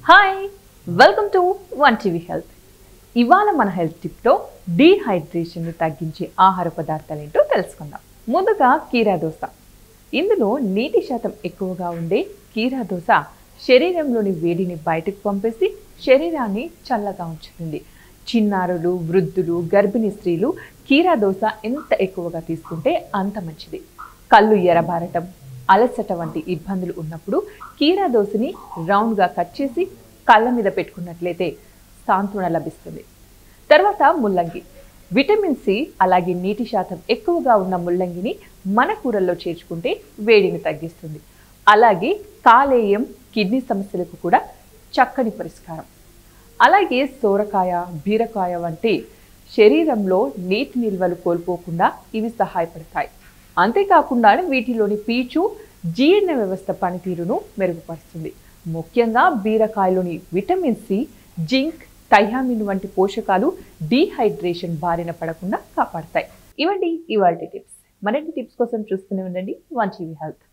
Hi welcome to one TV health. ఇవాళ మన health టిప్లో డీహైడ్రేషన్ని తగ్గించే ఆహార పదార్థాలు ఏంటో తెలుసుకుందాం. ముందుగా కీరా దోస. ఇందులో నీటి శాతం ఎక్కువగా ఉండే కీరా దోస శరీరంలోని వేడిని బయటకు పంపేసి శరీరాన్ని చల్లగా ఉంచుతుంది. చిన్నారులు, వృద్ధులు, గర్భిణీ స్త్రీలు కీరా దోస ఎంత ఎక్కువగా తీసుకుంటే అంత మంచిది. కళ్ళు ఎర్రబారటం, అలసట వంటి ఇబ్బందులు ఉన్నప్పుడు కీరా దోసని రౌండ్గా కట్ చేసి కళ్ళ మీద పెట్టుకున్నట్లయితే సాంత్వన లభిస్తుంది. తర్వాత ముల్లంగి. విటమిన్ సి అలాగే నీటి శాతం ఎక్కువగా ఉన్న ముల్లంగిని మన కూరల్లో చేర్చుకుంటే వేడిని తగ్గిస్తుంది. అలాగే కాలేయం, కిడ్నీ సమస్యలకు కూడా చక్కని పరిష్కారం. అలాగే సోరకాయ, బీరకాయ వంటి శరీరంలో నీటి నిల్వలు కోల్పోకుండా ఇవి సహాయపడతాయి. అంతేకాకుండా వీటిలోని పీచు జీర్ణ వ్యవస్థ పనితీరును మెరుగుపరుస్తుంది. ముఖ్యంగా బీరకాయలోని విటమిన్ సి, జింక్, థయామిన్ వంటి పోషకాలు డీహైడ్రేషన్ బారిన పడకుండా కాపాడతాయి. ఇవండి ఇవాల్టి టిప్స్. మరిన్ని టిప్స్ కోసం చూస్తూనే ఉండండి వన్ టీవీ హెల్త్.